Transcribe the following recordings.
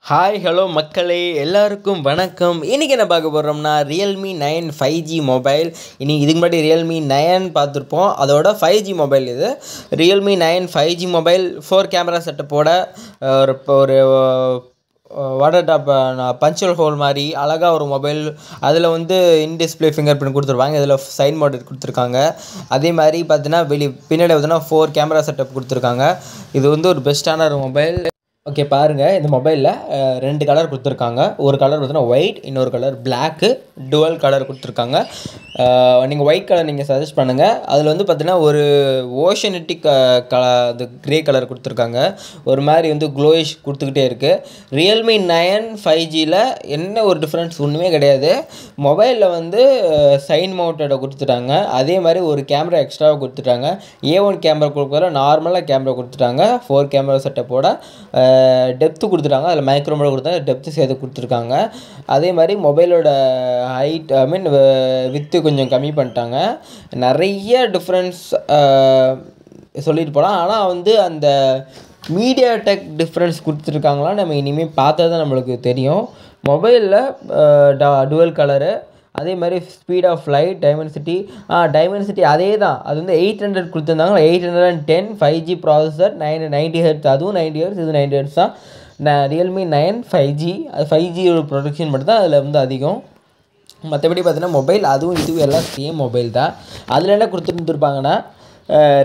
Hi hello மக்களே எல்லாருக்கும் வணக்கம். இன்றைக்கி என்ன பார்க்க போகிறோம்னா Realme 9 5G மொபைல். இன்றைக்கி இதுக்கு முன்னாடி Realme 9 பார்த்துருப்போம், அதோட 5G மொபைல் இது. Realme 9 5G மொபைல் 4 கேமரா செட்டப்போட ஒரு வாட்டர் டாப் பஞ்சுவல் ஹோல் மாதிரி அழகாக ஒரு மொபைல். அதில் இன் டிஸ்பிளே ஃபிங்கர் பிரிண்ட் கொடுத்துருப்பாங்க, இதில் சைன் மாடல் கொடுத்துருக்காங்க. அதே மாதிரி பார்த்தீங்கன்னா பின்னாடி பார்த்தீங்கன்னா 4 கேமரா செட்டப் கொடுத்துருக்காங்க. இது ஒரு பெஸ்ட்டான ஒரு மொபைல். ஓகே பாருங்கள், இந்த மொபைலில் 2 கலர் கொடுத்துருக்காங்க. ஒரு கலர் பார்த்தீங்கன்னா ஒயிட், இன்னொரு கலர் பிளாக்கு, டுவல் கலர் கொடுத்துருக்காங்க. நீங்கள் ஒயிட் கலர் நீங்கள் சஜஸ்ட் பண்ணுங்கள். அதில் பார்த்தீங்கன்னா ஒரு ஓஷனிட்டிக் அது க்ரே கலர் கொடுத்துருக்காங்க. ஒரு மாதிரி க்ளோயிஷ் கொடுத்துக்கிட்டே இருக்குது. Realme 9 5Gயில் என்ன ஒரு டிஃப்ரென்ஸ் ஒன்றுமே கிடையாது. மொபைலில் சைன் மவுண்டடை கொடுத்துட்டாங்க. அதே மாதிரி ஒரு கேமரா எக்ஸ்ட்ராவாக கொடுத்துட்டாங்க. A1 கேமரா கொடுக்குற நார்மலாக கேமரா கொடுத்துட்டாங்க. 4 கேமரா செட்டப்போட டெப்த்து கொடுத்துட்டாங்க. அதில் மைக்ரோ மோட் கொடுத்தாங்க, டெப்த்து சேர்த்து கொடுத்துருக்காங்க. அதே மாதிரி மொபைலோட ஹைட் வித்து கொஞ்சம் கம்மி பண்ணிட்டாங்க. நிறைய டிஃப்ரென்ஸ் சொல்லிட்டு போகலாம். ஆனால் அந்த மீடியா டெக் டிஃப்ரென்ஸ் கொடுத்துருக்காங்களா நம்ம இனிமேல் பார்த்தா தான் நம்மளுக்கு தெரியும். மொபைலில் டுவல் கலரு, அதே மாதிரி ஸ்பீட் ஆஃப் லைட், டைமென்சிட்டி அதே தான். அது 800 கொடுத்துருந்தாங்க. 810 5G ப்ராசஸர், 90 ஹெர்ட்ஸ், அதுவும் 90 ஹெர்ட்ஸ், இது 90 ஹெர்ட்ஸ் தான். Realme 9 5G, அது 5G ப்ரொடக்ஷன் மட்டும் தான் அதில் அதிகம். மற்றபடி பார்த்தீங்கன்னா மொபைல் அதுவும் இதுவும் எல்லாம் சேம் மொபைல் தான். அதில் என்ன கொடுத்துருந்துருப்பாங்கன்னா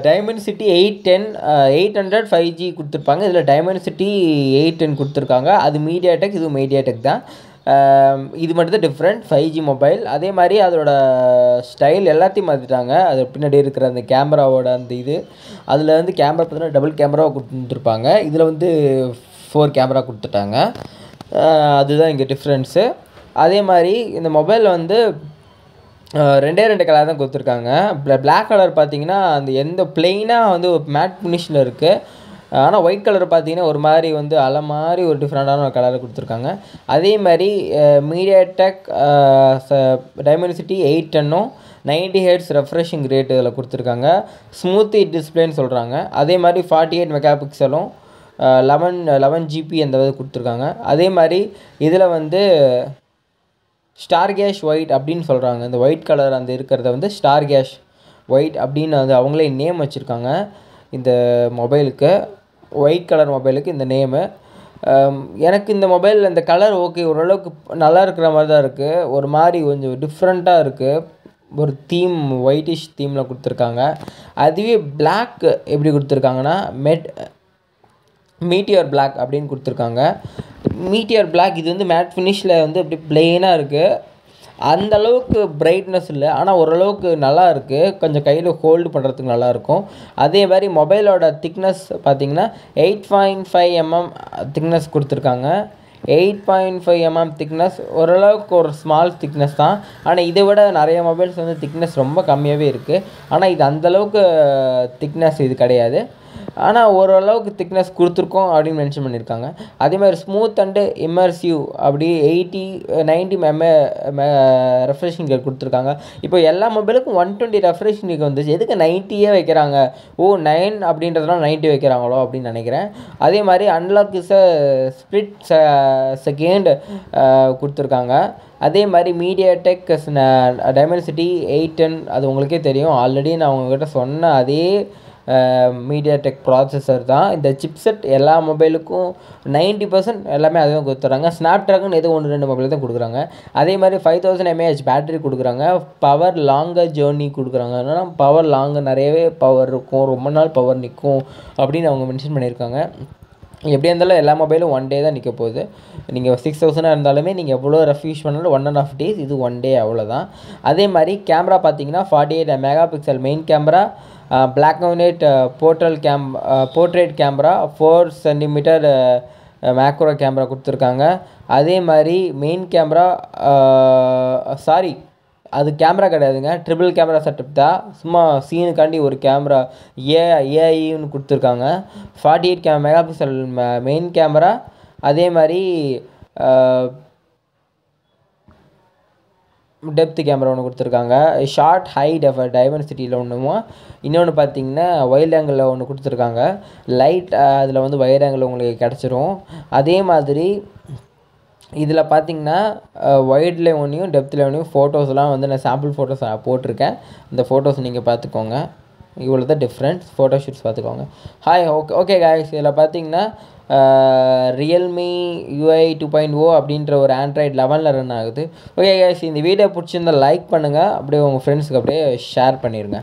டைமென்சிட்டி 800 5G கொடுத்துருப்பாங்க. இதில் டைமென்சிட்டி 810 கொடுத்துருக்காங்க. அது மீடியா டெக், இதுவும் மீடியா டெக் தான். இது மட்டும் தான் டிஃப்ரெண்ட் 5G மொபைல். அதே மாதிரி அதோட ஸ்டைல் எல்லாத்தையும் மாற்றிட்டாங்க. அது பின்னாடி இருக்கிற அந்த கேமராவோட அந்த இது, அதில் கேமரா பார்த்தீங்கன்னா டபுள் கேமராவை கொடுத்துருப்பாங்க. இதில் 4 கேமரா கொடுத்துட்டாங்க. அதுதான் இங்கே டிஃப்ரென்ஸு. அதே மாதிரி இந்த மொபைலில் ரெண்டு கலர் தான் கொடுத்துருக்காங்க. பிளாக் கலர் பார்த்தீங்கன்னா அந்த எந்த பிளெயினாக மேட் ஃபினிஷில் இருக்குது. ஆனால் ஒயிட் கலர் பார்த்தீங்கன்னா ஒரு மாதிரி அலை மாதிரி ஒரு டிஃப்ரெண்ட்டான ஒரு கலரை கொடுத்துருக்காங்க. அதே மாதிரி media tech Dimensity 810 90 hertz refreshing rate இதில் கொடுத்துருக்காங்க. ஸ்மூத்தி டிஸ்பிளேன்னு சொல்கிறாங்க. அதே மாதிரி 48 மெகா பிக்சலும் 11 GB அந்த கொடுத்துருக்காங்க. அதே மாதிரி இதில் ஸ்டார் கேஷ் ஒயிட் அப்படின்னு சொல்கிறாங்க. இந்த ஒயிட் கலர் அந்த இருக்கிறத ஸ்டார் கேஷ் ஒயிட் அப்படின்னு அவங்களே நேம் வச்சுருக்காங்க. இந்த மொபைலுக்கு ஒயிட் கலர் மொபைலுக்கு இந்த நேமு. எனக்கு இந்த மொபைல் இந்த கலர் ஓகே, ஓரளவுக்கு நல்லா இருக்கிற மாதிரி தான் இருக்குது. ஒரு மாதிரி கொஞ்சம் டிஃப்ரெண்ட்டாக இருக்குது. ஒரு தீம் ஒயிட்டிஷ் தீமில் கொடுத்துருக்காங்க. அதுவே பிளாக் எப்படி கொடுத்துருக்காங்கன்னா மீட்டியர் பிளாக் அப்படின்னு கொடுத்துருக்காங்க. மீட்டியர் பிளாக் இது மேட் ஃபினிஷில் அப்படி பிளெயினாக இருக்குது. அந்தளவுக்கு பிரைட்னஸ் இல்லை, ஆனால் ஓரளவுக்கு நல்லா இருக்குது. கொஞ்சம் கையில் ஹோல்டு பண்ணுறதுக்கு நல்லாயிருக்கும். அதே மாதிரி மொபைலோட திக்னஸ் பார்த்திங்கன்னா 8.5 mm திக்னஸ் கொடுத்துருக்காங்க. 8.5 mm திக்னஸ் ஓரளவுக்கு ஒரு ஸ்மால் திக்னஸ் தான். ஆனால் இதை விட நிறைய மொபைல்ஸ் திக்னஸ் ரொம்ப கம்மியாகவே இருக்குது. ஆனால் இது அந்தளவுக்கு திக்னஸ் இது கிடையாது. ஆனால் ஓரளவுக்கு திக்னஸ் கொடுத்துருக்கோம் அப்படின்னு மென்ஷன் பண்ணியிருக்காங்க. அதே மாதிரி ஸ்மூத் அண்டு இம்மர்சிவ் அப்படி 90 ரெஃப்ரெஷிங் ரேட் கொடுத்துருக்காங்க. இப்போ எல்லா மொபைலுக்கும் 120 ரெஃப்ரெஷிங் ரேட் வந்துச்சு. எதுக்கு 90 வைக்கிறாங்க? 9 அப்படின்றதுனால 90 வைக்கிறாங்களோ அப்படின்னு நினைக்கிறேன். அதே மாதிரி அன்லாக் இஸ் ஸ்பிளிட் செகண்ட் கொடுத்துருக்காங்க. அதே மாதிரி மீடியா டெக் டைமென்சிட்டி 810, அது உங்களுக்கே தெரியும். ஆல்ரெடி நான் உங்கள்கிட்ட சொன்ன அதே மீடியா டெக் ப்ராசஸர் தான். இந்த சிப்செட் எல்லா மொபைலுக்கும் 90% எல்லாமே அதே தான் கொடுத்துட்றாங்க. ஸ்னாப் ட்ராகன் ஏதோ 1-2 மொபைல் தான் கொடுக்குறாங்க. அதே மாதிரி 5000 mAh பேட்டரி கொடுக்குறாங்க. பவர் லாங்கர் ஜேர்னி கொடுக்குறாங்க. ஏன்னா பவர் நிறையவே பவர் இருக்கும், ரொம்ப நாள் பவர் நிற்கும் அப்படின்னு அவங்க மென்ஷன் பண்ணியிருக்காங்க. எப்படியா இருந்தாலும் எல்லா மொபைலும் 1 day தான் நிற்க போகுது. நீங்கள் 6000 இருந்தாலுமே நீங்கள் எவ்வளோ ரஃப் யூஸ் பண்ணாலும் 1.5 days, இது 1 day அவ்வளோதான். அதே மாதிரி கேமரா பார்த்தீங்கன்னா 48 mega pixel main camera, black and white portrait camera, 4 cm macro camera கொடுத்துருக்காங்க. அதே மாதிரி மெயின் கேமரா அது கேமரா கிடையாதுங்க, ட்ரிபிள் கேமரா செட்டப் தான். சும்மா சீனுக்காண்டி ஒரு கேமரா ஏஐன்னு கொடுத்துருக்காங்க. 48 மெகா பிக்சல் மெயின் கேமரா. அதே மாதிரி டெப்த் கேமரா ஒன்று கொடுத்துருக்காங்க. ஷார்ட் ஹை டைமென்சிட்டியில் ஒன்றுமோ, இன்னொன்று பார்த்தீங்கன்னா வைல்ட் ஆங்கிளில் ஒன்று கொடுத்துருக்காங்க. லைட் அதில் வந்து வைட் ஆங்கிள் உங்களுக்கு கிடச்சிரும். அதே மாதிரி இதில் பார்த்தீங்கன்னா வைடில் ஒன்றையும் டெப்த்தில் ஒன்றையும் ஃபோட்டோஸ்லாம் வந்து நான் சாம்பிள் ஃபோட்டோஸ் போட்டிருக்கேன். இந்த ஃபோட்டோஸ் நீங்கள் பார்த்துக்கோங்க. இவ்வளோ தான் டிஃப்ரெண்ட்ஸ். ஃபோட்டோ ஷூட்ஸ் பார்த்துக்கோங்க. ஓகே காய்ஸ், இதில் பார்த்தீங்கன்னா ரியல்மி UI 2.0 அப்படின்ற ஒரு ஆண்ட்ராய்டு 11 ரன் ஆகுது. ஓகே காய்ஸ், இந்த வீடியோ பிடிச்சிருந்தால் லைக் பண்ணுங்கள். அப்படியே உங்கள் ஃப்ரெண்ட்ஸுக்கு அப்படியே ஷேர் பண்ணிடுங்க.